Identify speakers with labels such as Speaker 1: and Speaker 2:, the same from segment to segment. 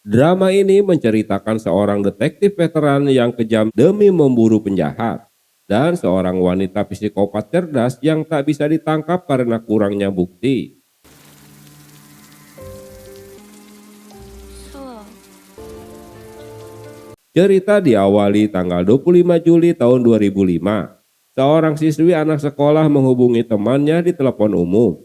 Speaker 1: Drama ini menceritakan seorang detektif veteran yang kejam demi memburu penjahat, dan seorang wanita psikopat cerdas yang tak bisa ditangkap karena kurangnya bukti. Cerita diawali tanggal 25 Juli tahun 2005. Seorang siswi anak sekolah menghubungi temannya di telepon umum.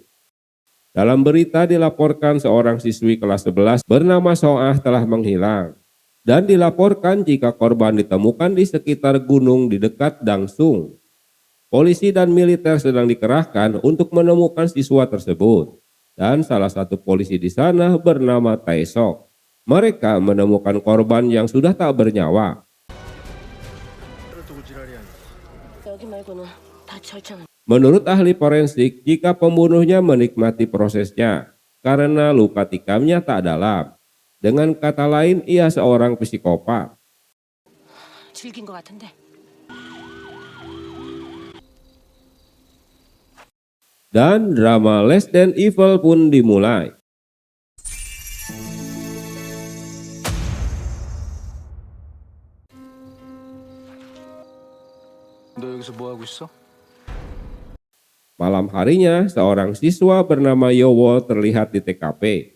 Speaker 1: Dalam berita dilaporkan seorang siswi kelas 11 bernama Soah telah menghilang. Dan dilaporkan jika korban ditemukan di sekitar gunung di dekat Dangsung. Polisi dan militer sedang dikerahkan untuk menemukan siswa tersebut. Dan salah satu polisi di sana bernama Taesok. Mereka menemukan korban yang sudah tak bernyawa. Menurut ahli forensik, jika pembunuhnya menikmati prosesnya karena luka tikamnya tak dalam. Dengan kata lain, ia seorang psikopat. Dan drama Less Than Evil pun dimulai. Malam harinya, seorang siswa bernama Yowo terlihat di TKP.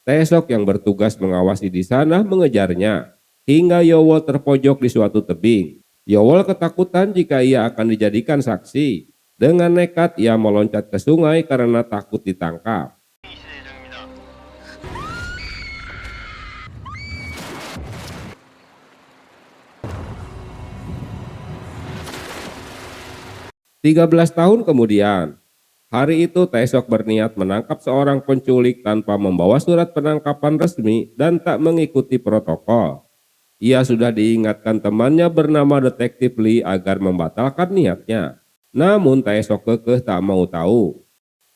Speaker 1: Taesok yang bertugas mengawasi di sana mengejarnya, hingga Yowo terpojok di suatu tebing. Yowo ketakutan jika ia akan dijadikan saksi. Dengan nekat ia meloncat ke sungai karena takut ditangkap. Tiga 13 tahun kemudian, hari itu Taesok berniat menangkap seorang penculik tanpa membawa surat penangkapan resmi dan tak mengikuti protokol. Ia sudah diingatkan temannya bernama Detektif Lee agar membatalkan niatnya. Namun Taesok kekeh tak mau tahu.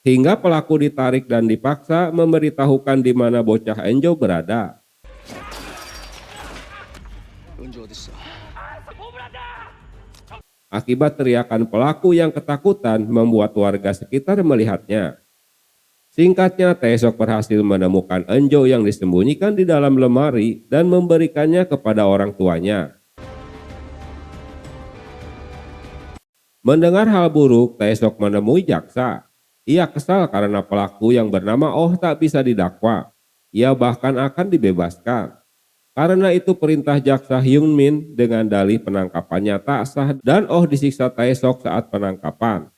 Speaker 1: Hingga pelaku ditarik dan dipaksa memberitahukan di mana bocah Enjo berada. Akibat teriakan pelaku yang ketakutan membuat warga sekitar melihatnya. Singkatnya, Taesok berhasil menemukan Enjo yang disembunyikan di dalam lemari dan memberikannya kepada orang tuanya. Mendengar hal buruk, Taesok menemui jaksa. Ia kesal karena pelaku yang bernama Oh tak bisa didakwa. Ia bahkan akan dibebaskan. Karena itu perintah jaksa Hyun Min dengan dalih penangkapannya tak sah dan Oh disiksa Taesok saat penangkapan.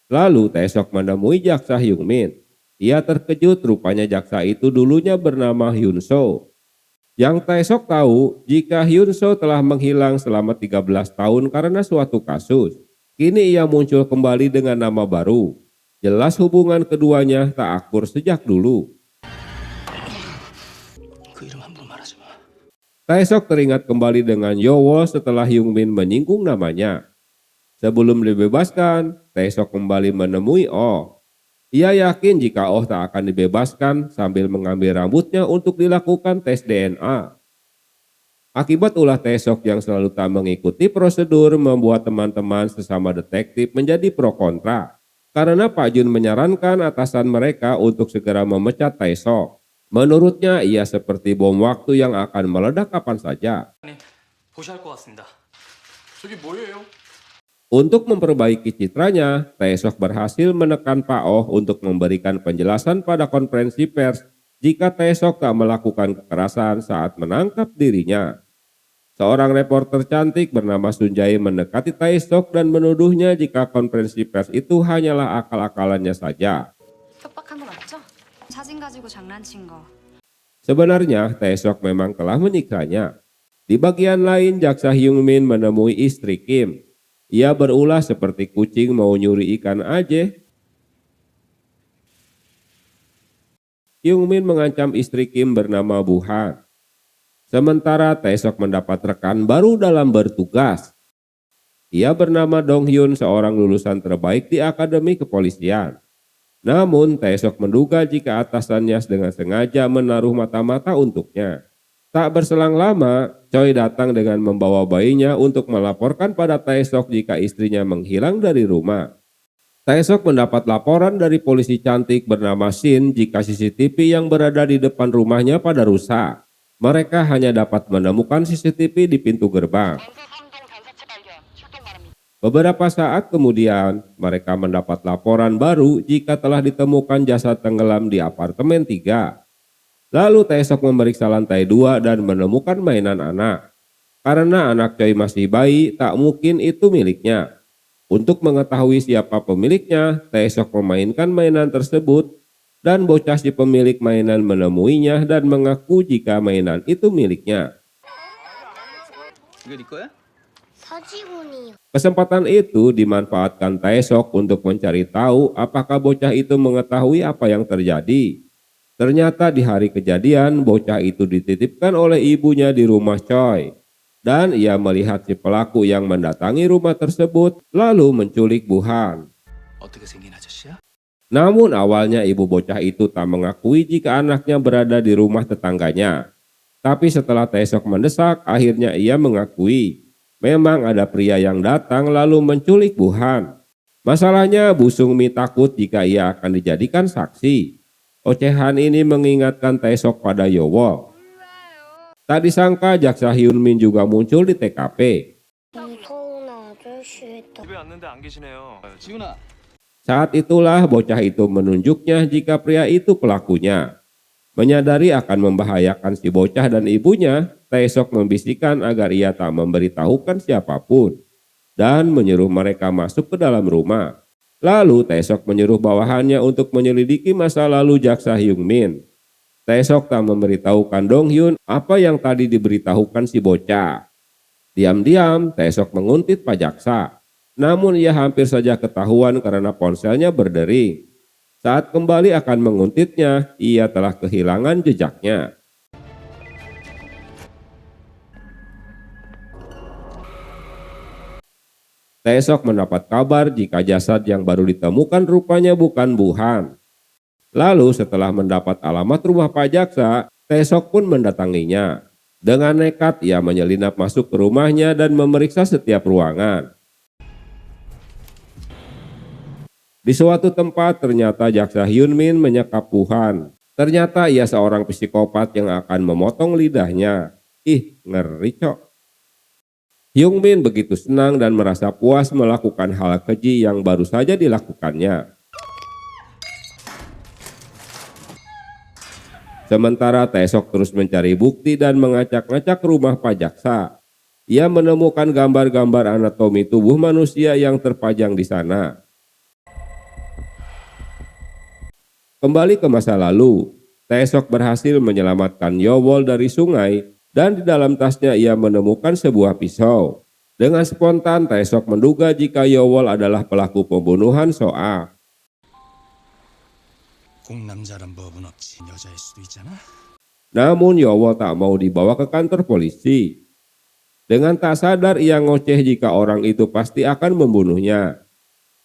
Speaker 1: Lalu Taesok menemui jaksa Hyun Min. Ia terkejut rupanya jaksa itu dulunya bernama Hyun So. Yang Taesok tahu jika Hyun So telah menghilang selama 13 tahun karena suatu kasus. Kini ia muncul kembali dengan nama baru. Jelas hubungan keduanya tak akur sejak dulu. Taesok teringat kembali dengan Yowo setelah Hyun Min menyinggung namanya. Sebelum dibebaskan, Taesok kembali menemui Oh. Ia yakin jika Oh tak akan dibebaskan sambil mengambil rambutnya untuk dilakukan tes DNA. Akibat ulah Taesok yang selalu tak mengikuti prosedur membuat teman-teman sesama detektif menjadi pro kontra. Karena Pak Jun menyarankan atasan mereka untuk segera memecat Taesok. Menurutnya ia seperti bom waktu yang akan meledak kapan saja. Untuk memperbaiki citranya, Taesok berhasil menekan Pak Oh untuk memberikan penjelasan pada konferensi pers jika Taesok tak melakukan kekerasan saat menangkap dirinya. Seorang reporter cantik bernama Sunjae mendekati Taesok dan menuduhnya jika konferensi pers itu hanyalah akal-akalannya saja. Sebenarnya Taesok memang telah menyiksanya. Di bagian lain, jaksa Hyun Min menemui istri Kim. Ia berulah seperti kucing mau nyuri ikan aja. Hyun Min mengancam istri Kim bernama Bu-han. Sementara Taesok mendapat rekan baru dalam bertugas. Ia bernama Dong Hyun, seorang lulusan terbaik di Akademi Kepolisian. Namun Taesok menduga jika atasannya dengan sengaja menaruh mata-mata untuknya. Tak berselang lama, Choi datang dengan membawa bayinya untuk melaporkan pada Taesok jika istrinya menghilang dari rumah. Taesok mendapat laporan dari polisi cantik bernama Shin jika CCTV yang berada di depan rumahnya pada rusak. Mereka hanya dapat menemukan CCTV di pintu gerbang. Beberapa saat kemudian, mereka mendapat laporan baru jika telah ditemukan jasad tenggelam di apartemen 3. Lalu Taesok memeriksa lantai 2 dan menemukan mainan anak. Karena anak Choi masih bayi, tak mungkin itu miliknya. Untuk mengetahui siapa pemiliknya, Taesok memainkan mainan tersebut dan bocah si pemilik mainan menemuinya dan mengaku jika mainan itu miliknya.
Speaker 2: 이거 네 거야?
Speaker 3: 사지훈이요.
Speaker 1: Kesempatan itu dimanfaatkan Taesok untuk mencari tahu apakah bocah itu mengetahui apa yang terjadi. Ternyata di hari kejadian, bocah itu dititipkan oleh ibunya di rumah Choi. Dan ia melihat si pelaku yang mendatangi rumah tersebut lalu menculik Buhan.
Speaker 2: 어떻게 생긴 아저씨야?
Speaker 1: Namun awalnya ibu bocah itu tak mengakui jika anaknya berada di rumah tetangganya. Tapi setelah Taesok mendesak, akhirnya ia mengakui. Memang ada pria yang datang lalu menculik Buhan. Masalahnya Bu Sungmi takut jika ia akan dijadikan saksi. Ocehan ini mengingatkan Taesok pada Yowol. Tak disangka Jaksa Hyunmin juga muncul di TKP.
Speaker 3: 무서운 아저씨다.
Speaker 4: 집에 왔는데 안 계시네요.
Speaker 2: 지훈아,
Speaker 1: Saat itulah bocah itu menunjuknya jika pria itu pelakunya. Menyadari akan membahayakan si bocah dan ibunya, Taesok membisikkan agar ia tak memberitahukan siapapun dan menyuruh mereka masuk ke dalam rumah. Lalu Taesok menyuruh bawahannya untuk menyelidiki masa lalu Jaksa Hyunmin. Taesok tak memberitahukan Donghyun apa yang tadi diberitahukan si bocah. Diam-diam Taesok menguntit Pak Jaksa. Namun ia hampir saja ketahuan karena ponselnya berdering. Saat kembali akan menguntitnya, ia telah kehilangan jejaknya. Taesok mendapat kabar jika jasad yang baru ditemukan rupanya bukan Buhan. Lalu setelah mendapat alamat rumah Pak Jaksa, Taesok pun mendatanginya. Dengan nekat ia menyelinap masuk ke rumahnya dan memeriksa setiap ruangan. Di suatu tempat ternyata Jaksa Hyunmin menyekap Buhan. Ternyata ia seorang psikopat yang akan memotong lidahnya. Ih, ngeri cok. Hyunmin begitu senang dan merasa puas melakukan hal keji yang baru saja dilakukannya. Sementara Taesok terus mencari bukti dan mengacak-ngacak rumah Pak Jaksa. Ia menemukan gambar-gambar anatomi tubuh manusia yang terpajang di sana. Kembali ke masa lalu, Taesok berhasil menyelamatkan Yowol dari sungai dan di dalam tasnya ia menemukan sebuah pisau. Dengan spontan Taesok menduga jika Yowol adalah pelaku pembunuhan Soa.
Speaker 2: 꼭 남자란 법은 없지. 여자일 수도 있잖아.
Speaker 1: Namun Yowol tak mau dibawa ke kantor polisi. Dengan tak sadar ia ngoceh jika orang itu pasti akan membunuhnya.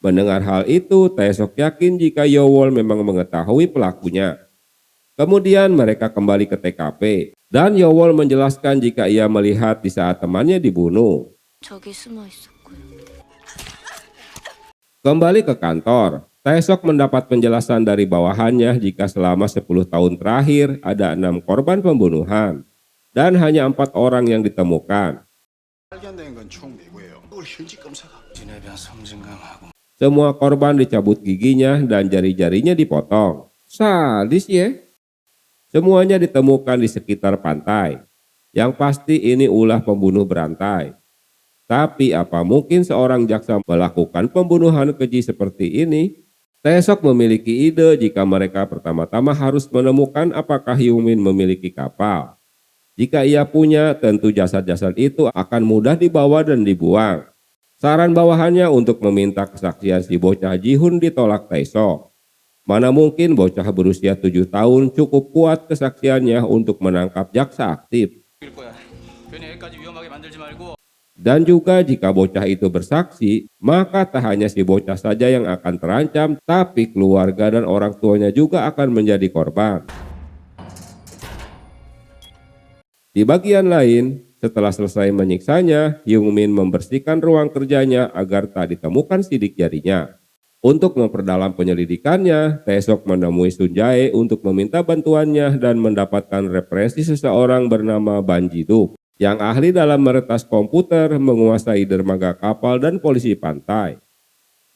Speaker 1: Mendengar hal itu, Taesok yakin jika Yowol memang mengetahui pelakunya. Kemudian mereka kembali ke TKP dan Yowol menjelaskan jika ia melihat di saat temannya dibunuh.
Speaker 3: 저기 숨어 있었고요.
Speaker 1: Kembali ke kantor, Taesok mendapat penjelasan dari bawahannya jika selama 10 tahun terakhir ada 6 korban pembunuhan dan hanya 4 orang yang ditemukan.
Speaker 5: 발견된 건 총 4구예요. 그걸 현직 검사가
Speaker 2: 진해변 섬진강하고
Speaker 1: Semua korban dicabut giginya dan jari-jarinya dipotong. Sadis ya. Semuanya ditemukan di sekitar pantai. Yang pasti ini ulah pembunuh berantai. Tapi apa mungkin seorang jaksa melakukan pembunuhan keji seperti ini? Taesok memiliki ide jika mereka pertama-tama harus menemukan apakah Hyunmin memiliki kapal. Jika ia punya, tentu jasad-jasad itu akan mudah dibawa dan dibuang. Saran bawahannya untuk meminta kesaksian si bocah Jihun ditolak Taesok. Mana mungkin bocah berusia 7 tahun cukup kuat kesaksiannya untuk menangkap jaksa aktif.
Speaker 2: 일 거야. 괜히 애까지 위험하게 만들지 말고.
Speaker 1: Dan juga jika bocah itu bersaksi, maka tak hanya si bocah saja yang akan terancam, tapi keluarga dan orang tuanya juga akan menjadi korban. Di bagian lain, setelah selesai menyiksanya, Hyunmin membersihkan ruang kerjanya agar tak ditemukan sidik jarinya. Untuk memperdalam penyelidikannya, Taesok menemui Sun Jae untuk meminta bantuannya dan mendapatkan referensi seseorang bernama Ban Ji-duk yang ahli dalam meretas komputer, menguasai dermaga kapal dan polisi pantai.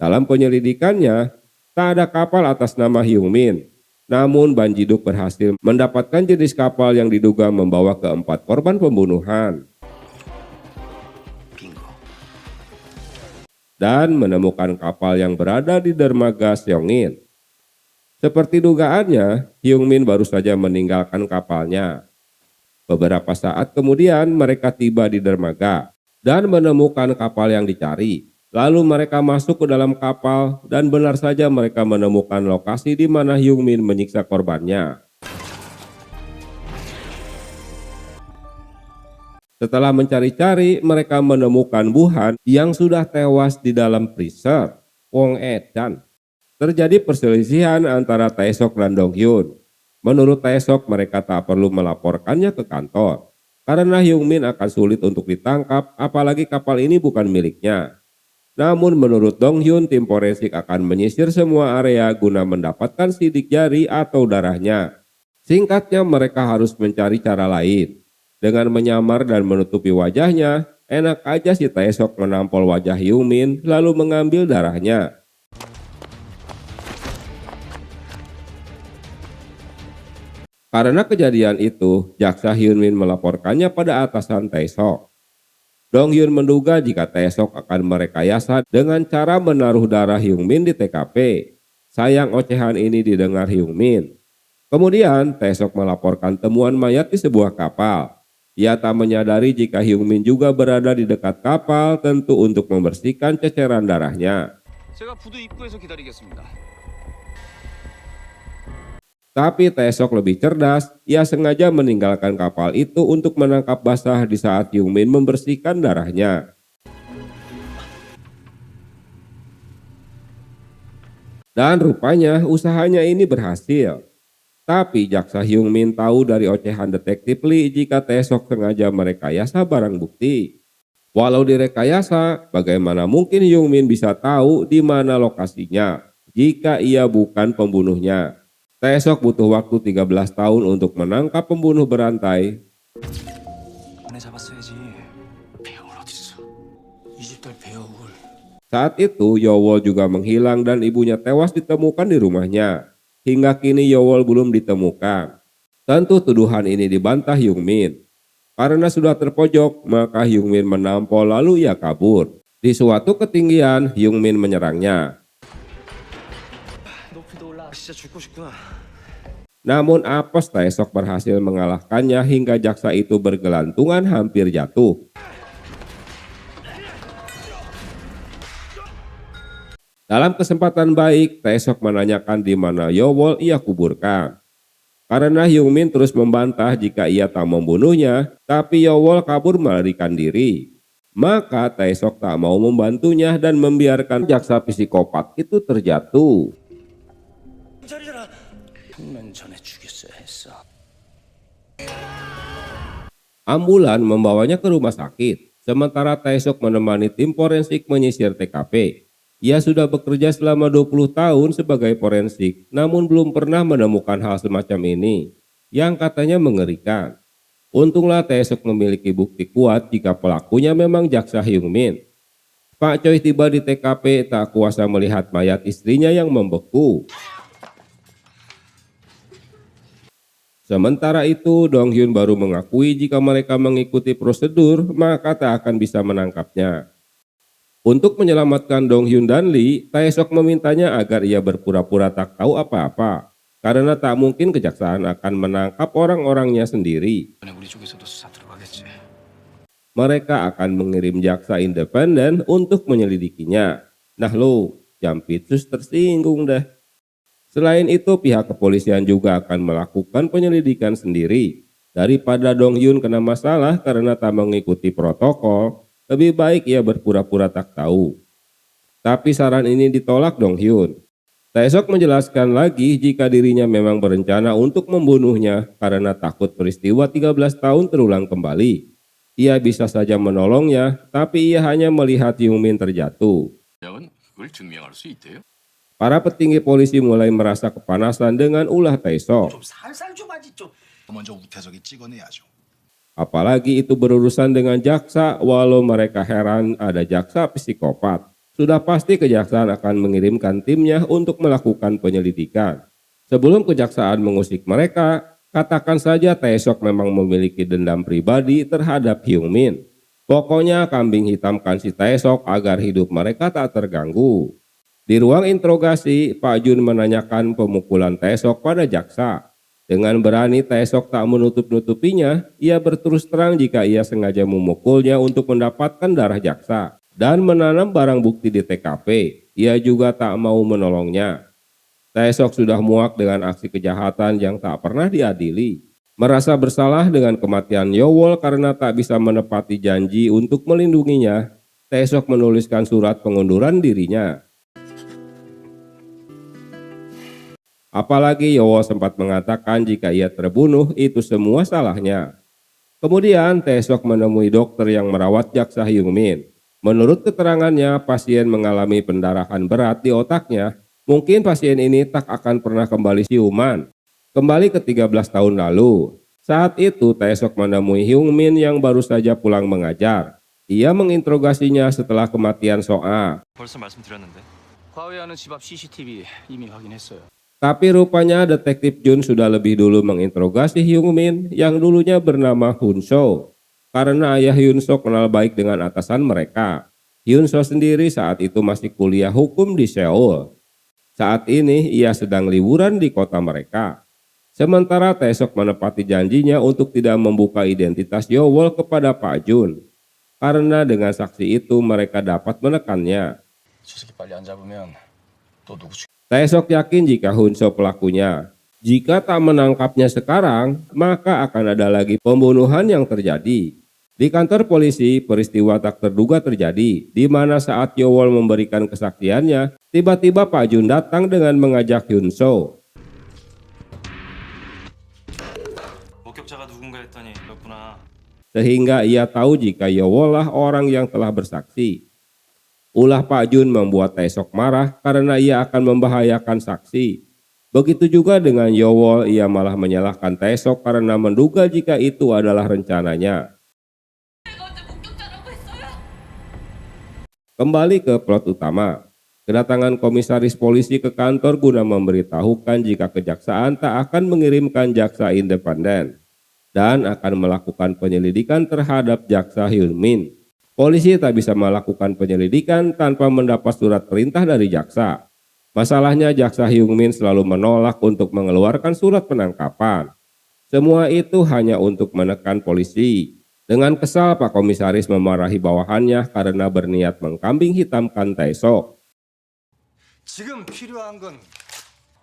Speaker 1: Dalam penyelidikannya, tak ada kapal atas nama Hyung Min. Namun Ban Ji-duk berhasil mendapatkan jenis kapal yang diduga membawa keempat korban pembunuhan
Speaker 2: 빙고.
Speaker 1: dan menemukan kapal yang berada di dermaga Seongin. Seperti dugaannya, Hyung Min baru saja meninggalkan kapalnya. Beberapa saat kemudian mereka tiba di dermaga dan menemukan kapal yang dicari. Lalu mereka masuk ke dalam kapal dan benar saja mereka menemukan lokasi di mana Hyung Min menyiksa korbannya. Setelah mencari-cari, mereka menemukan Buhan yang sudah tewas di dalam freezer. Wong Edan. Terjadi perselisihan antara Taesok dan Donghyun. Menurut Taesok, mereka tak perlu melaporkannya ke kantor karena Hyung Min akan sulit untuk ditangkap, apalagi kapal ini bukan miliknya. Namun menurut Donghyun, tim forensik akan menyisir semua area guna mendapatkan sidik jari atau darahnya. Singkatnya, mereka harus mencari cara lain. Dengan menyamar dan menutupi wajahnya, enak aja si Taesok menampol wajah Hyung Min lalu mengambil darahnya. Karena kejadian itu, jaksa Hyun Min melaporkannya pada atasan Taesok. Donghyun menduga jika Taesok akan merekayasa dengan cara menaruh darah Hyung Min di TKP. Sayang ocehan ini didengar Hyung Min. Kemudian Taesok melaporkan temuan mayat di sebuah kapal. Ia tak menyadari jika Hyung Min juga berada di dekat kapal, tentu untuk membersihkan ceceran darahnya.
Speaker 2: 제가 부두 입구에서 기다리겠습니다.
Speaker 1: Tapi Taesok lebih cerdas, ia sengaja meninggalkan kapal itu untuk menangkap basah di saat Hyung Min membersihkan darahnya. Dan rupanya usahanya ini berhasil. Tapi jaksa Hyung Min tahu dari ocehan detektif Lee jika Taesok sengaja merekayasa barang bukti. Walau direkayasa, bagaimana mungkin Hyung Min bisa tahu di mana lokasinya jika ia bukan pembunuhnya? Taesok butuh waktu 13 tahun untuk menangkap pembunuh berantai.
Speaker 2: 안에 잡았어야지. 배영을 어딨어? 이 집 딸 배영을.
Speaker 1: Saat itu Yowol juga menghilang dan ibunya tewas ditemukan di rumahnya. Hingga kini Yowol belum ditemukan. Tentu tuduhan ini dibantah Hyung Min. Karena sudah terpojok, maka Hyung Min menampol lalu ia kabur. Di suatu ketinggian, Hyung Min menyerangnya.
Speaker 2: 높이도 올라. 진짜 죽고 싶구나.
Speaker 1: Namun apes Taesok berhasil mengalahkannya hingga jaksa itu bergelantungan hampir jatuh. Dalam kesempatan baik, Taesok menanyakan di mana Yowol ia kuburkan. Karena Hyung Min terus membantah jika ia tak membunuhnya, tapi Yowol kabur melarikan diri. Maka Taesok tak mau membantunya dan membiarkan jaksa psikopat itu terjatuh.
Speaker 2: 평면 전에 죽였어야 했어.
Speaker 1: Ambulan membawanya ke rumah sakit, sementara Taesok menemani tim forensik menyisir TKP. Ia sudah bekerja selama 20 tahun sebagai forensik, namun belum pernah menemukan hal semacam ini, yang katanya mengerikan. Untunglah Taesok memiliki bukti kuat jika pelakunya memang jaksa Hyung Min. Pak Choi tiba di TKP tak kuasa melihat mayat istrinya yang membeku. Sementara itu, Donghyun baru mengakui jika mereka mengikuti prosedur, maka tak akan bisa menangkapnya. Untuk menyelamatkan Donghyun dan Lee, Taesok memintanya agar ia berpura-pura tak tahu apa-apa, karena tak mungkin kejaksaan akan menangkap orang-orangnya sendiri.
Speaker 2: 이번에 우리 쪽에서도 수사 들어가겠지.
Speaker 1: Mereka akan mengirim jaksa independen untuk menyelidikinya. Nah lo, Jampitsus tersinggung deh. Selain itu, pihak kepolisian juga akan melakukan penyelidikan sendiri. Daripada Donghyun kena masalah karena tak mengikuti protokol, lebih baik ia berpura-pura tak tahu. Tapi saran ini ditolak Donghyun. Taesok menjelaskan lagi jika dirinya memang berencana untuk membunuhnya karena takut peristiwa 13 tahun terulang kembali. Ia bisa saja menolongnya, tapi ia hanya melihat Hyung Min terjatuh.
Speaker 2: 배영은 그걸 증명할 수 있대요?
Speaker 1: Para petinggi polisi mulai merasa kepanasan dengan ulah Taesok.
Speaker 5: 좀 살살 좀 하지 좀. 먼저 우태석이 찍어내야죠.
Speaker 1: Apalagi itu berurusan dengan jaksa, walau mereka heran ada jaksa psikopat. Sudah pasti kejaksaan akan mengirimkan timnya untuk melakukan penyelidikan. Sebelum kejaksaan mengusik mereka, katakan saja Taesok memang memiliki dendam pribadi terhadap Hyung Min. Pokoknya kambing hitamkan si Taesok agar hidup mereka tak terganggu. Di ruang interogasi, Pak Jun menanyakan pemukulan Taesok pada jaksa. Dengan berani Taesok tak menutup-nutupinya, ia berterus terang jika ia sengaja memukulnya untuk mendapatkan darah jaksa dan menanam barang bukti di TKP. Ia juga tak mau menolongnya. Taesok sudah muak dengan aksi kejahatan yang tak pernah diadili. Merasa bersalah dengan kematian Yowol karena tak bisa menepati janji untuk melindunginya, Taesok menuliskan surat pengunduran dirinya. Apalagi Yowol sempat mengatakan jika ia terbunuh itu semua salahnya. Kemudian Taesok menemui dokter yang merawat jaksa Hyung Min. Menurut keterangannya, pasien mengalami pendarahan berat di otaknya. Mungkin pasien ini tak akan pernah kembali siuman. Kembali ke 13 tahun lalu. Saat itu Taesok menemui Hyung Min yang baru saja pulang mengajar. Ia menginterogasinya setelah kematian Soa.
Speaker 2: 벌써 말씀드렸는데. 과외하는 집 앞 CCTV 이미 확인했어요.
Speaker 1: Tapi rupanya detektif Jun sudah lebih dulu menginterogasi Hyung Min yang dulunya bernama Hun So. Karena ayah Hyun So kenal baik dengan atasan mereka. Hyun So sendiri saat itu masih kuliah hukum di Seoul. Saat ini ia sedang liburan di kota mereka. Sementara Taesok menepati janjinya untuk tidak membuka identitas Yowol kepada Pak Jun. Karena dengan saksi itu mereka dapat menekannya.
Speaker 2: 저 새끼 빨리 안 잡으면 또 누구 죽...
Speaker 1: Taesok yakin jika Hun So pelakunya. Jika tak menangkapnya sekarang, maka akan ada lagi pembunuhan yang terjadi. Di kantor polisi, peristiwa tak terduga terjadi, di mana saat Yowol memberikan kesaksiannya, tiba-tiba Pak Jun datang dengan mengajak Hyun So.
Speaker 2: 목격자가 누군가 했더니 그렇구나.
Speaker 1: Sehingga ia tahu jika Yowol lah orang yang telah bersaksi. Ulah Pak Jun membuat Taesok marah karena ia akan membahayakan saksi. Begitu juga dengan Yowol, ia malah menyalahkan Taesok karena menduga jika itu adalah rencananya. Kembali ke plot utama. Kedatangan komisaris polisi ke kantor guna memberitahukan jika kejaksaan tak akan mengirimkan jaksa independen dan akan melakukan penyelidikan terhadap jaksa Hyun Min. Polisi tak bisa melakukan penyelidikan tanpa mendapat surat perintah dari jaksa. Masalahnya jaksa Hyung Min selalu menolak untuk mengeluarkan surat penangkapan. Semua itu hanya untuk menekan polisi. Dengan kesal, Pak Komisaris memarahi bawahannya karena berniat mengkambing hitamkan Taesok.
Speaker 5: 지금 필요한 건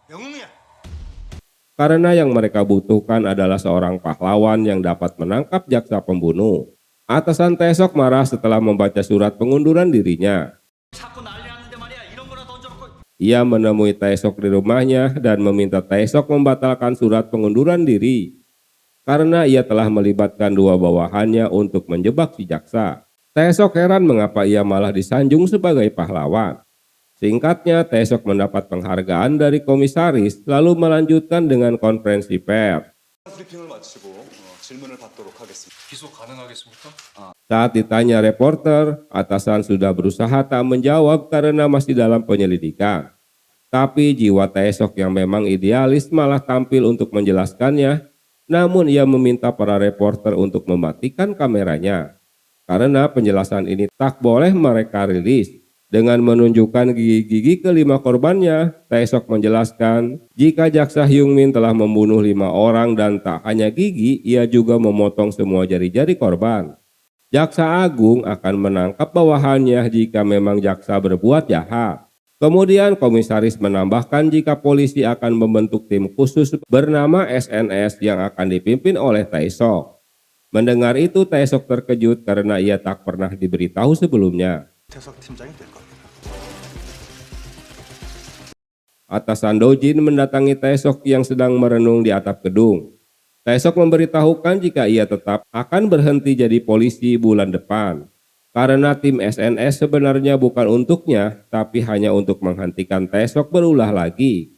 Speaker 5: 영웅이야.
Speaker 1: Karena yang mereka butuhkan adalah seorang pahlawan yang dapat menangkap jaksa pembunuh. Atasan Taesok marah setelah membaca surat pengunduran dirinya.
Speaker 2: 자꾸 난리 났는데 말이야. 이런 거나 던져놓고.
Speaker 1: Ia menemui Taesok di rumahnya dan meminta Taesok membatalkan surat pengunduran diri. Karena ia telah melibatkan dua bawahannya untuk menjebak si jaksa. Taesok heran mengapa ia malah disanjung sebagai pahlawan. Singkatnya, Taesok mendapat penghargaan dari komisaris lalu melanjutkan dengan konferensi pers.
Speaker 5: 브리핑을 마치고 질문을 받도록 하겠습니다.
Speaker 2: 기소 가능하겠습니까?
Speaker 1: Saat ditanya reporter, atasan sudah berusaha tak menjawab karena masih dalam penyelidikan. Tapi jiwa Taesok yang memang idealis malah tampil untuk menjelaskannya, namun ia meminta para reporter untuk mematikan kameranya. Karena penjelasan ini tak boleh mereka rilis. Dengan menunjukkan gigi-gigi kelima korbannya, Taesok menjelaskan jika jaksa Hyung Min telah membunuh 5 orang dan tak hanya gigi, ia juga memotong semua jari-jari korban. Jaksa Agung akan menangkap bawahannya jika memang jaksa berbuat jahat. Kemudian komisaris menambahkan jika polisi akan membentuk tim khusus bernama SNS yang akan dipimpin oleh Taesok. Mendengar itu Taesok terkejut karena ia tak pernah diberitahu sebelumnya.
Speaker 5: 태석 팀장이 될 겁니다.
Speaker 1: Atasan Dojin mendatangi Taesok yang sedang merenung di atap gedung. Taesok memberitahukan jika ia tetap akan berhenti jadi polisi bulan depan. Karena tim SNS sebenarnya bukan untuknya, tapi hanya untuk menghentikan Taesok berulah lagi.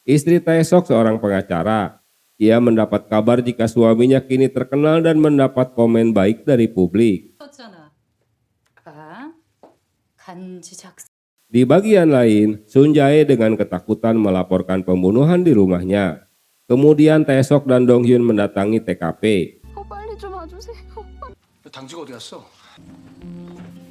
Speaker 1: Istri Taesok seorang pengacara. Ia mendapat kabar jika suaminya kini terkenal dan mendapat komen baik dari publik.
Speaker 4: 썼잖아. 아, 간지 작성.
Speaker 1: Di bagian lain, Sun Jae dengan ketakutan melaporkan pembunuhan di rumahnya. Kemudian Taesok dan Dong Hyun mendatangi TKP.
Speaker 3: 빨리 좀 와주세요.
Speaker 2: 당직 어디 갔어?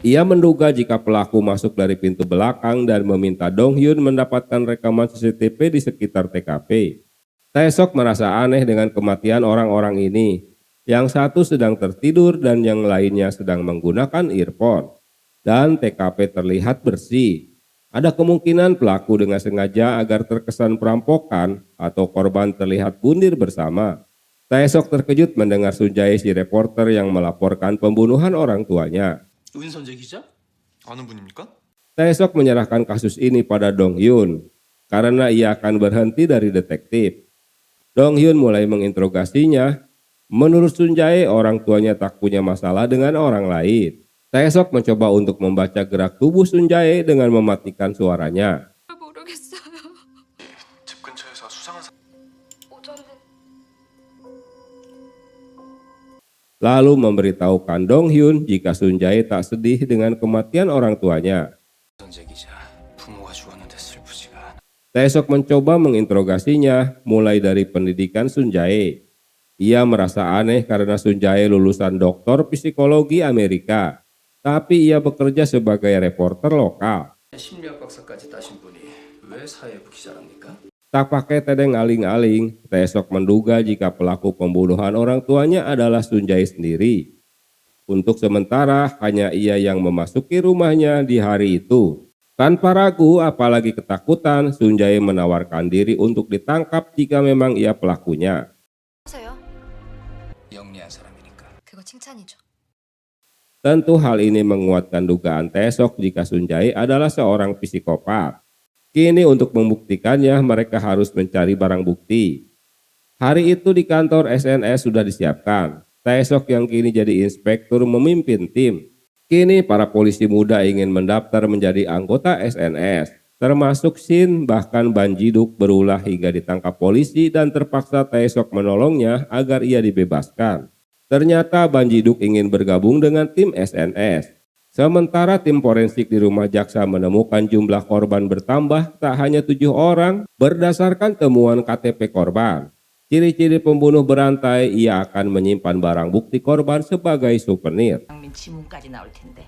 Speaker 1: Ia menduga jika pelaku masuk dari pintu belakang dan meminta Dong Hyun mendapatkan rekaman CCTV di sekitar TKP. Taesok merasa aneh dengan kematian orang-orang ini. Yang satu sedang tertidur dan yang lainnya sedang menggunakan earphone. Dan TKP terlihat bersih. Ada kemungkinan pelaku dengan sengaja agar terkesan perampokan atau korban terlihat bundir bersama. Taesok terkejut mendengar Sun Jae si reporter yang melaporkan pembunuhan orang tuanya.
Speaker 2: 은선재 기자?
Speaker 5: 아는 분입니까?
Speaker 1: Taesok menyerahkan kasus ini pada Dong Hyun karena ia akan berhenti dari detektif. Dong Hyun mulai menginterogasinya. Menurut Sun Jae, orang tuanya tak punya masalah dengan orang lain. Taesok mencoba untuk membaca gerak tubuh Sun Jae dengan mematikan suaranya.
Speaker 3: 모르겠어요.
Speaker 5: 집 근처에서 수상한
Speaker 3: 오전에
Speaker 1: Lalu memberitahukan Dong Hyun jika Sun Jae tak sedih dengan kematian orang tuanya.
Speaker 2: 은선재 기자, 부모가 죽었는데 슬프지가 않아.
Speaker 1: Taesok mencoba menginterogasinya mulai dari pendidikan Sun Jae. Ia merasa aneh karena Sun Jae lulusan doktor psikologi Amerika, tapi ia bekerja sebagai reporter lokal.
Speaker 2: 심리학 박사까지 따신 분이 왜 사회부 기자랍니까?
Speaker 1: Tak pakai tedeng aling-aling, Taesok menduga jika pelaku pembunuhan orang tuanya adalah Sun Jae sendiri. Untuk sementara hanya ia yang memasuki rumahnya di hari itu. Tanpa ragu apalagi ketakutan, Sun Jae menawarkan diri untuk ditangkap jika memang ia pelakunya.
Speaker 3: 하세요.
Speaker 2: 영리한 사람이니까.
Speaker 3: 그거 칭찬이죠.
Speaker 1: Tentu hal ini menguatkan dugaan Taesok jika Sun Jae adalah seorang psikopat. Kini untuk membuktikannya mereka harus mencari barang bukti. Hari itu di kantor SNS sudah disiapkan. Taesok yang kini jadi inspektur memimpin tim. Kini para polisi muda ingin mendaftar menjadi anggota SNS. Termasuk Shin bahkan Ban Ji-duk berulah hingga ditangkap polisi dan terpaksa Taesok menolongnya agar ia dibebaskan. Ternyata Ban Ji-duk ingin bergabung dengan tim SNS. Sementara tim forensik di rumah jaksa menemukan jumlah korban bertambah tak hanya 7 orang berdasarkan temuan KTP korban. Ciri-ciri pembunuh berantai, ia akan menyimpan barang bukti korban sebagai souvenir.
Speaker 4: 장민 지문까지 나올 텐데.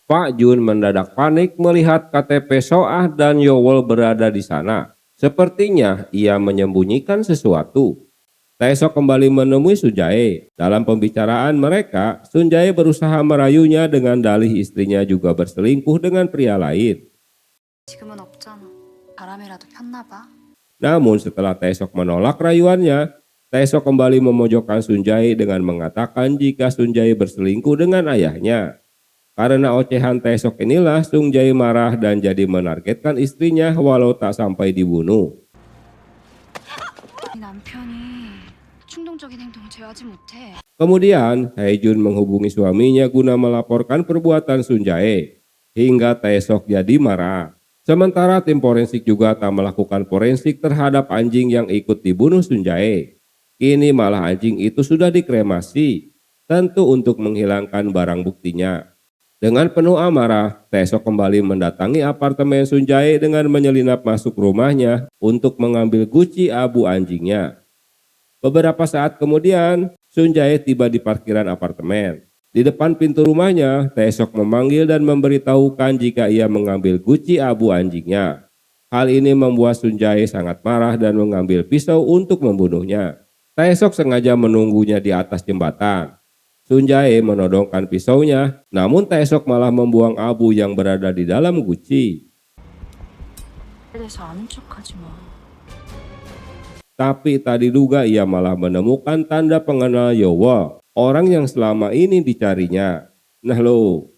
Speaker 1: Pak Jun mendadak panik melihat KTP Soah dan Yowol berada di sana. Sepertinya ia menyembunyikan sesuatu. Taesok kembali menemui Sun Jae. Dalam pembicaraan mereka, Sun Jae berusaha merayunya dengan dalih istrinya juga berselingkuh dengan pria lain.
Speaker 3: 지금은 없잖아. 바람이라도 폈나 봐.
Speaker 1: Namun setelah Taesok menolak rayuannya, Taesok kembali memojokkan Sun Jae dengan mengatakan jika Sun Jae berselingkuh dengan ayahnya. Karena ocehan Taesok inilah Sun Jae marah dan jadi menargetkan istrinya walau tak sampai dibunuh.
Speaker 3: 남편이 충동적인 행동을 제어하지 못해.
Speaker 1: Kemudian, Haejun menghubungi suaminya guna melaporkan perbuatan Sun Jae. Hingga Taesok jadi marah. Sementara tim forensik juga tak melakukan forensik terhadap anjing yang ikut dibunuh Sun Jae. Kini malah anjing itu sudah dikremasi. Tentu untuk menghilangkan barang buktinya. Dengan penuh amarah, Taesok kembali mendatangi apartemen Sun Jae dengan menyelinap masuk rumahnya untuk mengambil guci abu anjingnya. Beberapa saat kemudian, Sun Jae tiba di parkiran apartemen. Di depan pintu rumahnya, Taesok memanggil dan memberitahukan jika ia mengambil guci abu anjingnya. Hal ini membuat Sun Jae sangat marah dan mengambil pisau untuk membunuhnya. Taesok sengaja menunggunya di atas jembatan. Sun Jae menodongkan pisaunya, namun Taesok malah membuang abu yang berada di dalam guci.
Speaker 3: 그래서 아는 척하지 마.
Speaker 1: Tapi tak diduga ia malah menemukan tanda pengenal Yowo, orang yang selama ini dicarinya. Nah lo.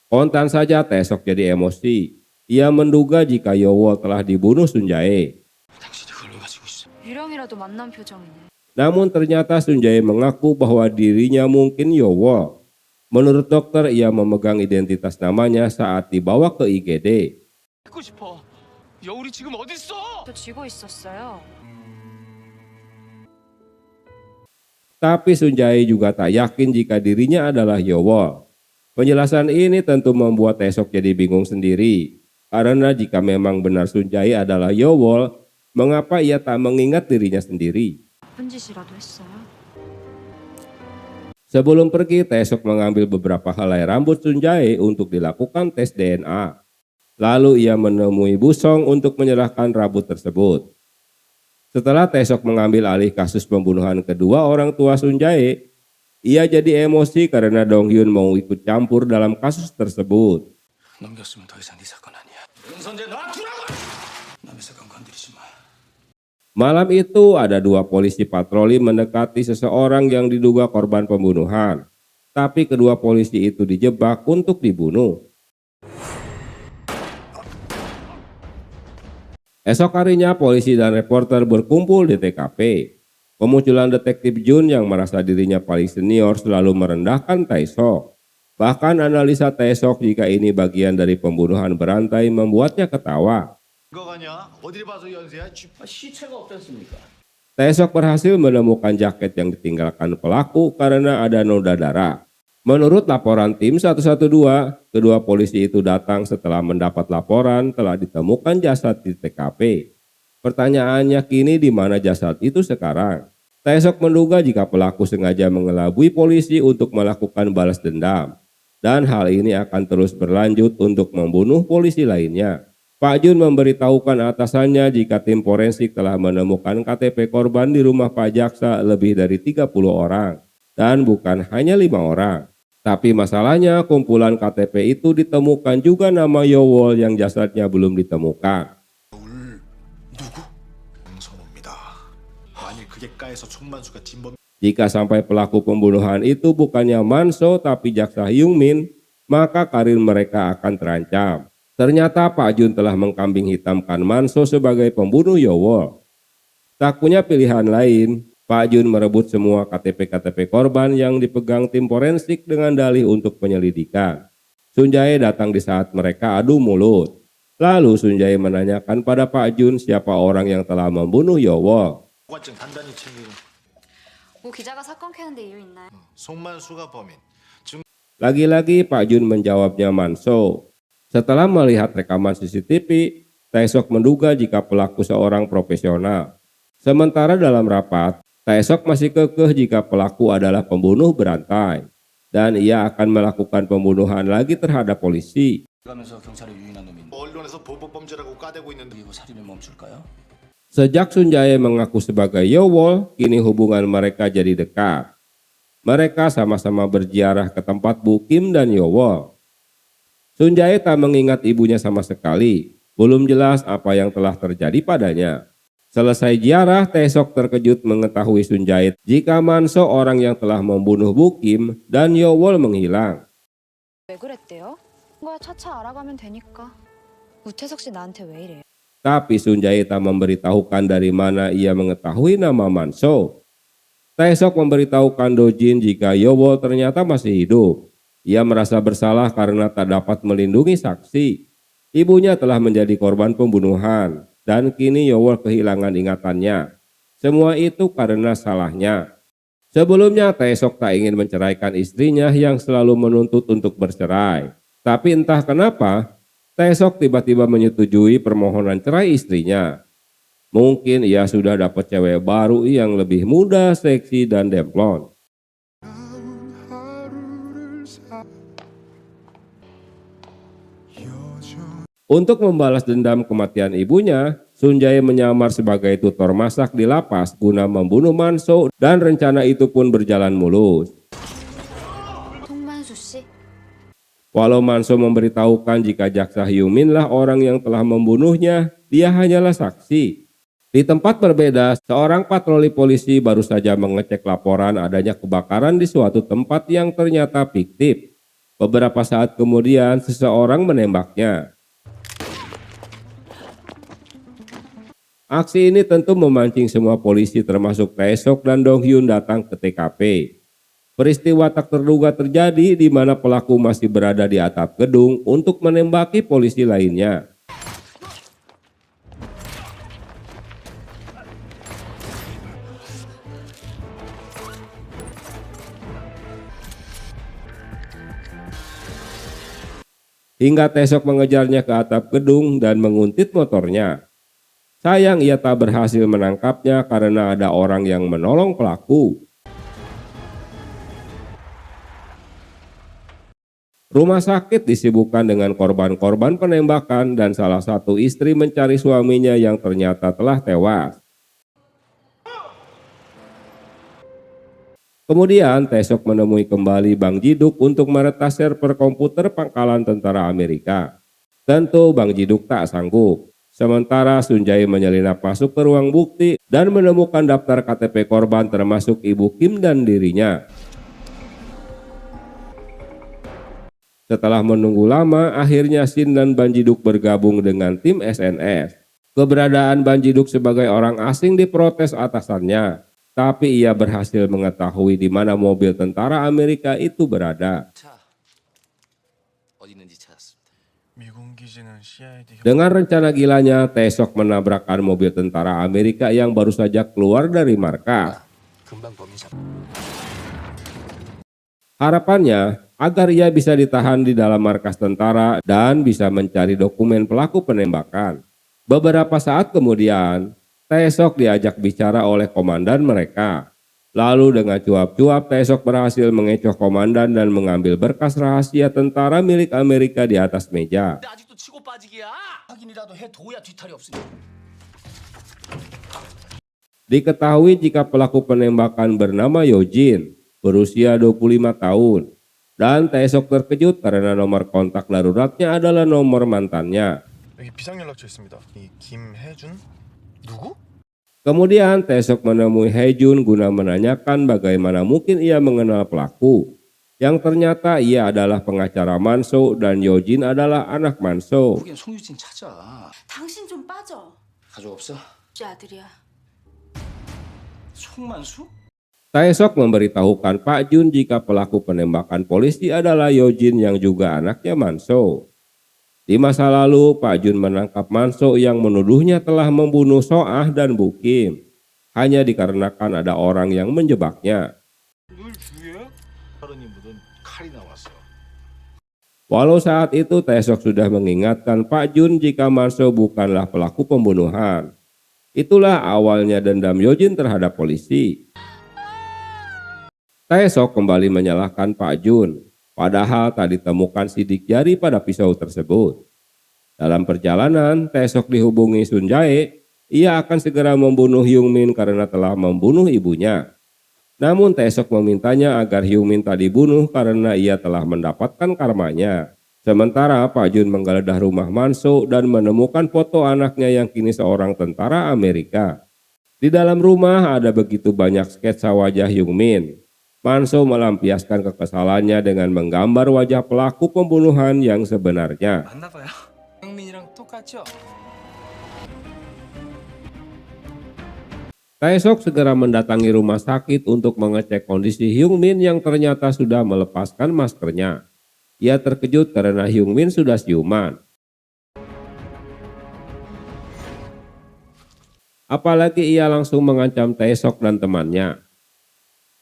Speaker 1: Spontan saja Taesok jadi emosi. Ia menduga jika Yowo telah dibunuh Sun Jae.
Speaker 2: 당신이 그걸 왜 가지고 있어?
Speaker 3: 유령이라도 만난 표정이네.
Speaker 1: Namun ternyata Sunjaya mengaku bahwa dirinya mungkin Yowol. Menurut dokter, ia memegang identitas namanya saat dibawa ke IGD.
Speaker 2: 듣고 싶어. 여울이 지금 어디 있어?
Speaker 3: 저 쥐고 있었어요.
Speaker 1: Tapi Sunjaya juga tak yakin jika dirinya adalah Yowol. Penjelasan ini tentu membuat Taesok jadi bingung sendiri. Karena jika memang benar Sunjaya adalah Yowol, mengapa ia tak mengingat dirinya sendiri?
Speaker 3: 나쁜 짓이라도 했어요.
Speaker 1: Sebelum pergi, Taesok mengambil beberapa helai rambut Sunjaya untuk dilakukan tes DNA. Lalu ia menemui Busong untuk menyerahkan rambut tersebut. Setelah Taesok mengambil alih kasus pembunuhan kedua orang tua Sunjaya, ia jadi emosi karena Donghyun mau ikut campur dalam kasus tersebut.
Speaker 2: 넘겼으면 더 이상 네 사건 아니야. 은선재 놔두라고! 남의 사건 건드리지 마.
Speaker 1: Malam itu ada dua polisi patroli mendekati seseorang yang diduga korban pembunuhan. Tapi kedua polisi itu dijebak untuk dibunuh. Esok harinya polisi dan reporter berkumpul di TKP. Pemunculan detektif Jun yang merasa dirinya paling senior selalu merendahkan Taesok. Bahkan analisa Taesok jika ini bagian dari pembunuhan berantai membuatnya ketawa.
Speaker 6: 거가냐? 어딜 봐서 연세야?
Speaker 2: 시체가 없댔습니까?
Speaker 1: Taesok berhasil menemukan jaket yang ditinggalkan pelaku karena ada noda darah. Menurut laporan tim 112, kedua polisi itu datang setelah mendapat laporan telah ditemukan jasad di TKP. Pertanyaannya kini di mana jasad itu sekarang? Taesok menduga jika pelaku sengaja mengelabui polisi untuk melakukan balas dendam. Dan hal ini akan terus berlanjut untuk membunuh polisi lainnya. Pak Jun memberitahukan atasannya jika tim forensik telah menemukan KTP korban di rumah Pak Jaksa lebih dari 30 orang. Dan bukan hanya 5 orang. Tapi masalahnya kumpulan KTP itu ditemukan juga nama Yowol yang jasadnya belum ditemukan.
Speaker 6: 누구? 강선호입니다. 만일 그게 까에서 총만수가 진범
Speaker 1: Jika sampai pelaku pembunuhan itu bukannya Manso tapi Jaksa Hyungmin, maka karir mereka akan terancam. Ternyata Pak Jun telah mengkambing hitamkan Manso sebagai pembunuh Yowol. Tak punya pilihan lain, Pak Jun merebut semua KTP-KTP korban yang dipegang tim forensik dengan dalih untuk penyelidikan. Sunjaya datang di saat mereka adu mulut. Lalu Sunjaya menanyakan pada Pak Jun siapa orang yang telah membunuh Yowol.
Speaker 6: 고관증 단단히 챙기고
Speaker 3: 뭐 기자가 사건 캐는데 이유 있나요?
Speaker 6: 송만수가 범인.
Speaker 1: Lagi-lagi Pak Jun menjawabnya Manso. Setelah melihat rekaman CCTV, Taesok menduga jika pelaku seorang profesional. Sementara dalam rapat, Taesok masih kekeh jika pelaku adalah pembunuh berantai. Dan ia akan melakukan pembunuhan lagi terhadap polisi.
Speaker 2: 가면서 경찰에 유인한 놈인데
Speaker 6: 언론에서 보복범죄라고 까대고 있는데
Speaker 2: 이거 살인을 멈출까요?
Speaker 1: Sejak Sunjaya mengaku sebagai Yowol, kini hubungan mereka jadi dekat. Mereka sama-sama berziarah ke tempat Bu Kim dan Yowol. Sunjaya tak mengingat ibunya sama sekali. Belum jelas apa yang telah terjadi padanya. Selesai ziarah, Taesok terkejut mengetahui Sunjaya jika Manso orang yang telah membunuh Bu Kim dan Yowol menghilang.
Speaker 3: 왜 그랬대요? 거야 차차 알아가면 되니까. 우태석 씨 나한테 왜 이래요?
Speaker 1: Tapi Sunjaya tak memberitahukan dari mana ia mengetahui nama Manso. Taesok memberitahukan Dojin jika Yowol ternyata masih hidup. Ia merasa bersalah karena tak dapat melindungi saksi. Ibunya telah menjadi korban pembunuhan dan kini Yowol kehilangan ingatannya. Semua itu karena salahnya. Sebelumnya Taesok tak ingin menceraikan istrinya yang selalu menuntut untuk bercerai. Tapi entah kenapa, Taesok tiba-tiba menyetujui permohonan cerai istrinya. Mungkin ia sudah dapat cewek baru yang lebih muda, seksi, dan demplon. Untuk membalas dendam kematian ibunya, Sunjaya menyamar sebagai tutor masak di lapas guna membunuh Manso dan rencana itu pun berjalan mulus.
Speaker 3: 송만수 씨?
Speaker 1: Walau Manso memberitahukan jika Jaksa Hyungmin lah orang yang telah membunuhnya, dia hanyalah saksi. Di tempat berbeda, seorang patroli polisi baru saja mengecek laporan adanya kebakaran di suatu tempat yang ternyata fiktif. Beberapa saat kemudian, seseorang menembaknya. Aksi ini tentu memancing semua polisi termasuk Tae-sok dan Dong-hyun datang ke TKP. Peristiwa tak terduga terjadi di mana pelaku masih berada di atap gedung untuk menembaki polisi lainnya. Hingga Tae-sok mengejarnya ke atap gedung dan menguntit motornya. Sayang ia tak berhasil menangkapnya karena ada orang yang menolong pelaku. Rumah sakit disibukkan dengan korban-korban penembakan dan salah satu istri mencari suaminya yang ternyata telah tewas. Kemudian Tae-sok menemui kembali Bang Ji-duk untuk meretas server komputer pangkalan tentara Amerika. Tentu Bang Ji-duk tak sanggup. Sementara Sun Jae menyelinap masuk ke ruang bukti dan menemukan daftar KTP korban termasuk Ibu Kim dan dirinya. Setelah menunggu lama, akhirnya Shin dan Bang Ji-duk bergabung dengan tim SNS. Keberadaan Bang Ji-duk sebagai orang asing diprotes atasannya, tapi ia berhasil mengetahui di mana mobil tentara Amerika itu berada.
Speaker 2: 어디 있는지 찾았습니다.
Speaker 5: 미군 기지는 CID
Speaker 1: Dengan rencana gilanya, Tae-sok menabrakkan mobil tentara Amerika yang baru saja keluar dari markas.
Speaker 2: 금방 범인 잡.
Speaker 1: Harapannya agar ia bisa ditahan di dalam markas tentara dan bisa mencari dokumen pelaku penembakan. Beberapa saat kemudian, Tae-sok diajak bicara oleh komandan mereka. Lalu dengan cuap-cuap Tae-sok berhasil mengecoh komandan dan mengambil berkas rahasia tentara milik Amerika di atas meja.
Speaker 2: 아직도 치고 빠지기야. 확인이라도 해 둬야 뒤탈이 없으니.
Speaker 1: Diketahui jika pelaku penembakan bernama Yojin, berusia 25 tahun. Dan Tae-sok terkejut karena nomor kontak daruratnya adalah nomor mantannya.
Speaker 5: 여기 비상연락처 있습니다. 이 김혜준 누구?
Speaker 1: Kemudian Tae-sok menemui Hae-jun guna menanyakan bagaimana mungkin ia mengenal pelaku. Yang ternyata ia adalah pengacara Manso dan Yojin adalah anak Manso.
Speaker 2: 거긴 송유진 찾아.
Speaker 4: 당신 좀 빠져.
Speaker 2: 가족 없어?
Speaker 4: 지 아들이야.
Speaker 2: 송만수?
Speaker 1: Tae-sok memberitahukan Pak Jun jika pelaku penembakan polisi adalah Yojin yang juga anaknya Manso. Di masa lalu, Pak Jun menangkap Manso yang menuduhnya telah membunuh Soah dan Bu Kim. Hanya dikarenakan ada orang yang menjebaknya.
Speaker 6: 서른이 묻은 칼이 나왔어.
Speaker 1: Walau saat itu Tae-sok sudah mengingatkan Pak Jun jika Manso bukanlah pelaku pembunuhan. Itulah awalnya dendam Yojin terhadap polisi. Tae-sok kembali menyalahkan Pak Jun. Padahal tak ditemukan sidik jari pada pisau tersebut. Dalam perjalanan, Tae-sok dihubungi Sun Jae. Ia akan segera membunuh Hyung Min karena telah membunuh ibunya. Namun Tae-sok memintanya agar Hyung Min tak dibunuh karena ia telah mendapatkan karmanya. Sementara Pak Jun menggeledah rumah Manso dan menemukan foto anaknya yang kini seorang tentara Amerika. Di dalam rumah ada begitu banyak sketsa wajah Hyung Min. Manso melampiaskan kekesalannya dengan menggambar wajah pelaku pembunuhan yang sebenarnya.
Speaker 2: 맞나봐요. 형민이랑 똑같죠?
Speaker 1: Tae-sok segera mendatangi rumah sakit untuk mengecek kondisi Hyung Min yang ternyata sudah melepaskan maskernya. Ia terkejut karena Hyung Min sudah siuman. Apalagi ia langsung mengancam Tae-sok dan temannya.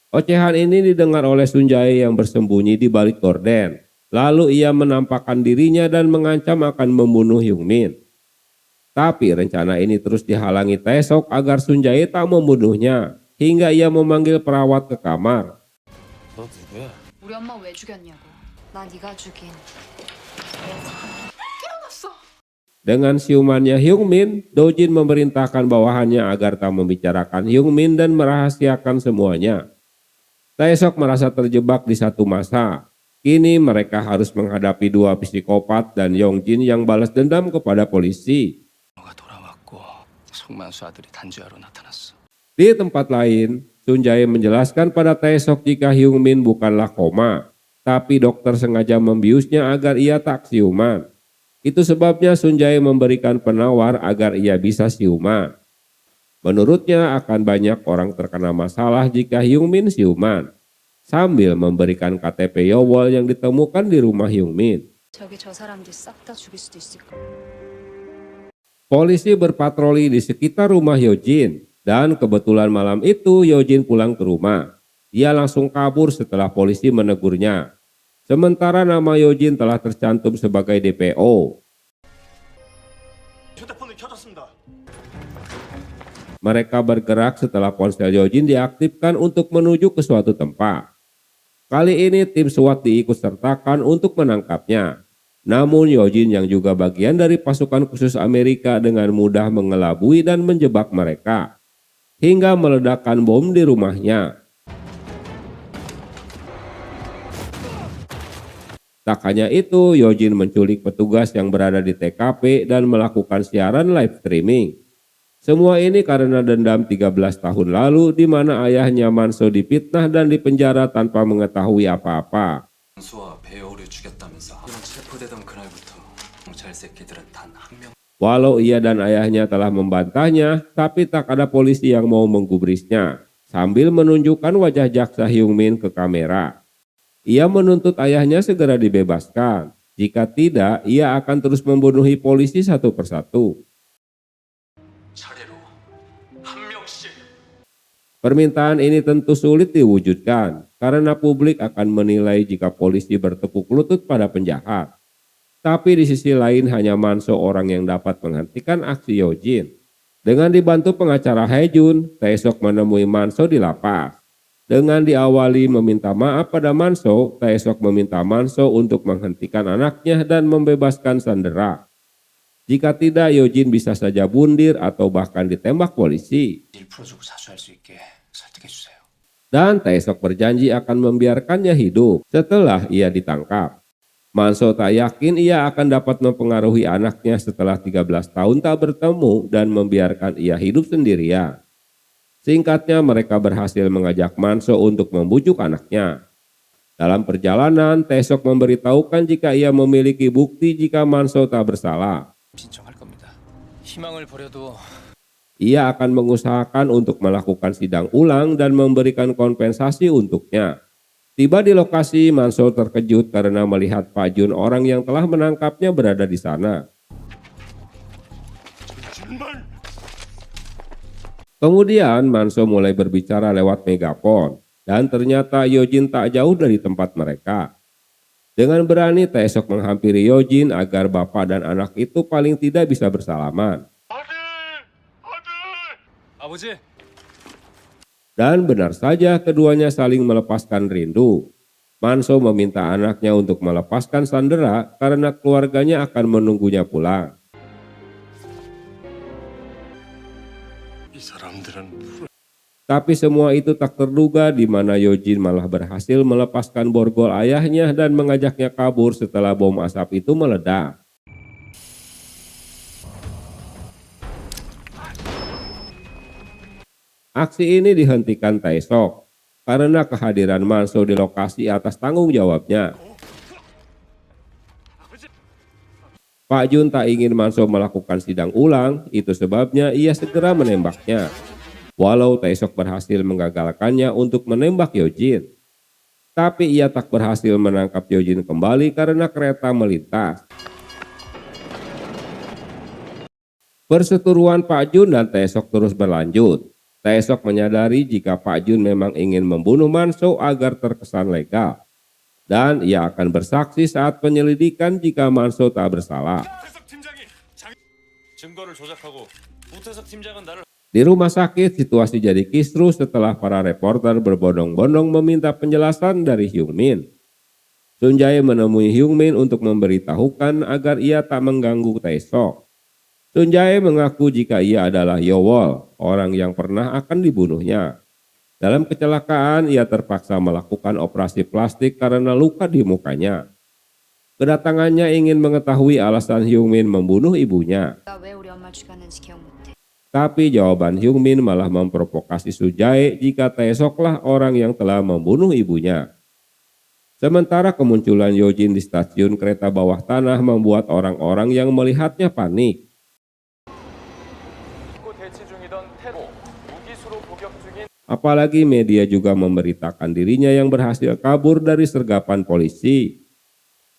Speaker 1: Ocehan ini didengar oleh Sun Jae yang bersembunyi di balik gorden. Lalu ia menampakkan dirinya dan mengancam akan membunuh Hyung Min. Tapi rencana ini terus dihalangi Tae-sok agar Sun Jae tak membunuhnya. Hingga ia memanggil perawat ke kamar.
Speaker 2: 너 누구야?
Speaker 3: 우리 엄마 왜 죽였냐고. 나 네가 죽인.
Speaker 1: Dengan siumannya Hyung Min, Dojin memerintahkan bawahannya agar tak membicarakan Hyung Min dan merahasiakan semuanya. Tae-sok merasa terjebak di satu masa. Kini mereka harus menghadapi dua psikopat dan Yongjin yang balas dendam kepada polisi.
Speaker 2: 너가 돌아왔고 송만수 아들이 단죄하러 나타났어.
Speaker 1: Di tempat lain, Sun Jae menjelaskan pada Tae-sok jika Hyung Min bukanlah koma, tapi dokter sengaja membiusnya agar ia tak siuman. Itu sebabnya Sun Jae memberikan penawar agar ia bisa siuman. Menurutnya akan banyak orang terkena masalah jika Hyungmin siuman, sambil memberikan KTP Yowol yang ditemukan di rumah Hyungmin.
Speaker 3: 저기 저 사람들 싹 다 죽일 수도 있을 거야.
Speaker 1: Polisi berpatroli di sekitar rumah Yojin dan kebetulan malam itu Yojin pulang ke rumah. Dia langsung kabur setelah polisi menegurnya. Sementara nama Yojin telah tercantum sebagai DPO.
Speaker 5: 휴대폰을 켜졌습니다.
Speaker 1: Mereka bergerak setelah ponsel Yojin diaktifkan untuk menuju ke suatu tempat. Kali ini tim SWAT diikut sertakan untuk menangkapnya. Namun Yojin yang juga bagian dari pasukan khusus Amerika dengan mudah mengelabui dan menjebak mereka, hingga meledakkan bom di rumahnya. Tak hanya itu, Yojin menculik petugas yang berada di TKP dan melakukan siaran live streaming. Semua ini karena dendam 13 tahun lalu di mana ayahnya Manso difitnah dan dipenjara tanpa mengetahui apa-apa.
Speaker 2: 수와 배우를 죽였다면서 이런 체포되던 그날부터 경찰 새끼들은 단 한 명.
Speaker 1: Walau ia dan ayahnya telah membantahnya, tapi tak ada polisi yang mau menggubrisnya. Sambil menunjukkan wajah jaksa Hyungmin ke kamera. Ia menuntut ayahnya segera dibebaskan. Jika tidak, ia akan terus membunuhi polisi satu persatu.
Speaker 2: 차례로 한 명씩.
Speaker 1: Permintaan ini tentu sulit diwujudkan karena publik akan menilai jika polisi bertepuk lutut pada penjahat. Tapi di sisi lain hanya Manso orang yang dapat menghentikan aksi Yojin. Dengan dibantu pengacara Haejun, Taesok menemui Manso di lapas. Dengan diawali meminta maaf pada Manso, Taesok meminta Manso untuk menghentikan anaknya dan membebaskan sandera. Jika tidak, Yojin bisa saja bundir atau bahkan ditembak polisi.
Speaker 2: 일 풀어주고 자수할 수 있게 설득해 주세요.
Speaker 1: Dan Taesok berjanji akan membiarkannya hidup setelah ia ditangkap. Manso tak yakin ia akan dapat mempengaruhi anaknya setelah 13 tahun tak bertemu dan membiarkan ia hidup sendirian. Singkatnya, mereka berhasil mengajak Manso untuk membujuk anaknya. Dalam perjalanan, Taesok memberitahukan jika ia memiliki bukti jika Manso tak bersalah.
Speaker 2: 신청할 겁니다. 희망을 버려도
Speaker 1: Ia akan mengusahakan untuk melakukan sidang ulang dan memberikan kompensasi untuknya. Tiba di lokasi, Manso terkejut karena melihat Pak Jun, orang yang telah menangkapnya, berada di sana. Kemudian Manso mulai berbicara lewat megafon dan ternyata Yojin tak jauh dari tempat mereka. Dengan berani Taesok menghampiri Yojin agar bapak dan anak itu paling tidak bisa bersalaman.
Speaker 2: 아버지.
Speaker 1: Dan benar saja keduanya saling melepaskan rindu. Manso meminta anaknya untuk melepaskan sandera karena keluarganya akan menunggunya pulang.
Speaker 5: 이 사람들은
Speaker 1: Tapi semua itu tak terduga di mana Yojin malah berhasil melepaskan borgol ayahnya dan mengajaknya kabur setelah bom asap itu meledak. Aksi ini dihentikan Taesok karena kehadiran Manso di lokasi atas tanggung jawabnya. Pak Jun tak ingin Manso melakukan sidang ulang, itu sebabnya ia segera menembaknya. Walau Taesok berhasil menggagalkannya untuk menembak Yojin, tapi ia tak berhasil menangkap Yojin kembali karena kereta melintas. Perseteruan Pak Jun dan Taesok terus berlanjut. Taesok menyadari jika Pak Jun memang ingin membunuh Manso agar terkesan legal. Dan ia akan bersaksi saat penyelidikan jika Manso tak bersalah.
Speaker 5: 우태석 팀장이 증거를 조작하고 우태석 팀장은 나를
Speaker 1: Di rumah sakit, situasi jadi kisruh setelah para reporter berbondong-bondong meminta penjelasan dari Hyungmin. Sun Jae menemui Hyungmin untuk memberitahukan agar ia tak mengganggu Taesok. Sun Jae mengaku jika ia adalah Yowol, orang yang pernah akan dibunuhnya. Dalam kecelakaan, ia terpaksa melakukan operasi plastik karena luka di mukanya. Kedatangannya ingin mengetahui alasan Hyungmin membunuh ibunya.
Speaker 3: 내가 왜 우리 엄마 죽였는지 기억 못해.
Speaker 1: Tapi jawaban Hyungmin malah memprovokasi Sun Jae jika Taesoklah orang yang telah membunuh ibunya. Sementara kemunculan Yojin di stasiun kereta bawah tanah membuat orang-orang yang melihatnya panik.
Speaker 5: 대치 중이던 테러
Speaker 1: Apalagi media juga memberitakan dirinya yang berhasil kabur dari sergapan polisi.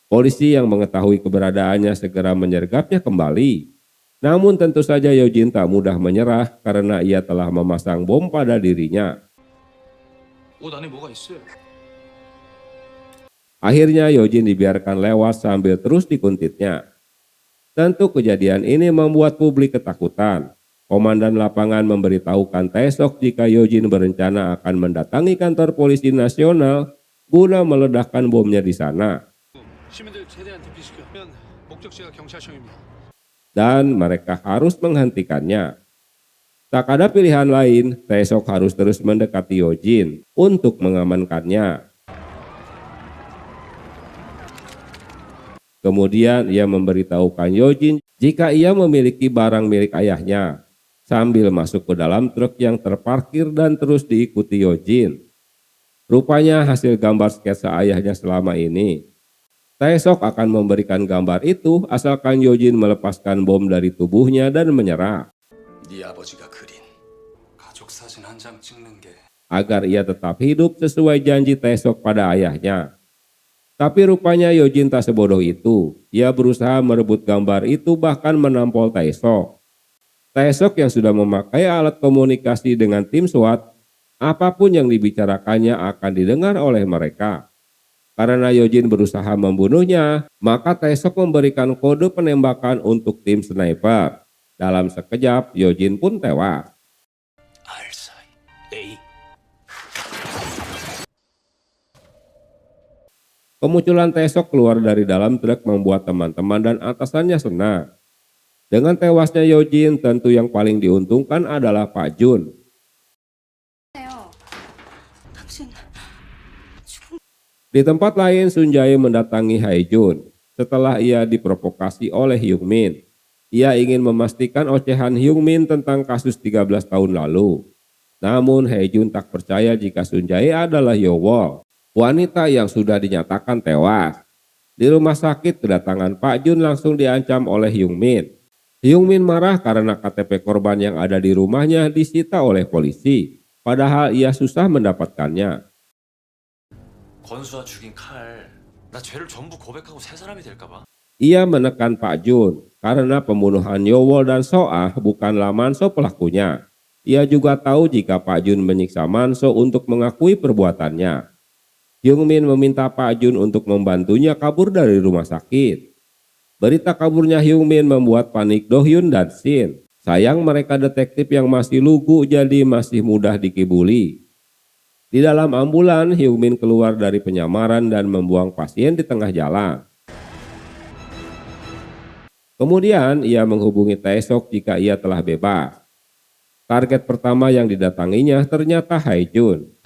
Speaker 1: Polisi yang mengetahui keberadaannya segera menyergapnya kembali. Namun tentu saja Yojin tak mudah menyerah karena ia telah memasang bom pada dirinya.
Speaker 2: 옷 안에 뭐가 있어요?
Speaker 1: Akhirnya Yojin dibiarkan lewat sambil terus dikuntitnya. Tentu kejadian ini membuat publik ketakutan. Komandan lapangan memberitahukan Taesok jika Yojin berencana akan mendatangi kantor polisi nasional guna meledakkan bomnya di sana.
Speaker 7: 시민들 최대한 대피시키면 목적지가 경찰청입니다.
Speaker 1: Dan mereka harus menghentikannya. Tak ada pilihan lain, Taesok harus terus mendekati Yojin untuk mengamankannya. Kemudian ia memberitahukan Yojin jika ia memiliki barang milik ayahnya, sambil masuk ke dalam truk yang terparkir dan terus diikuti Yojin. Rupanya hasil gambar sketsa ayahnya selama ini. Taesok akan memberikan gambar itu asalkan Yojin melepaskan bom dari tubuhnya dan menyerah.
Speaker 2: 네 아버지가 그린 가족 사진 한 장 찍는 게
Speaker 1: Agar ia tetap hidup sesuai janji Taesok pada ayahnya. Tapi rupanya Yojin tak sebodoh itu. Ia berusaha merebut gambar itu bahkan menampol Taesok. Taesok yang sudah memakai alat komunikasi dengan tim SWAT, apapun yang dibicarakannya akan didengar oleh mereka. Karena Yojin berusaha membunuhnya, maka Taesok memberikan kode penembakan untuk tim sniper. Dalam sekejap, Yojin pun tewas.
Speaker 2: 알사이 A
Speaker 1: Kemunculan Taesok keluar dari dalam truk membuat teman-teman dan atasannya senang. Dengan tewasnya Yojin, tentu yang paling diuntungkan adalah Pak Jun.
Speaker 4: 당신
Speaker 1: Di tempat lain, Sun Jae mendatangi Haejun. Setelah ia diprovokasi oleh Hyung Min, ia ingin memastikan ocehan Hyung Min tentang kasus 13 tahun lalu. Namun Haejun tak percaya jika Sun Jae adalah Yowol, wanita yang sudah dinyatakan tewas. Di rumah sakit, kedatangan Pak Jun langsung diancam oleh Hyung Min. Hyung Min marah karena KTP korban yang ada di rumahnya disita oleh polisi, padahal ia susah mendapatkannya.
Speaker 5: 권수아 죽인 칼. 나 죄를 전부 고백하고 새 사람이 될까봐.
Speaker 1: Ia menekan Pak Jun karena pembunuhan Yowol dan Soah bukanlah Manso pelakunya. Ia juga tahu jika Pak Jun menyiksa Manso untuk mengakui perbuatannya. Hyung Min meminta Pak Jun untuk membantunya kabur dari rumah sakit. Berita kaburnya Hyung Min membuat panik Do Hyun dan Shin. Sayang mereka detektif yang masih lugu jadi masih mudah dikibuli. Di dalam ambulan, Hyung Min keluar dari penyamaran dan membuang pasien di tengah jalan. Kemudian ia menghubungi Taesok jika ia telah bebas. Target pertama yang didatanginya ternyata Haejun.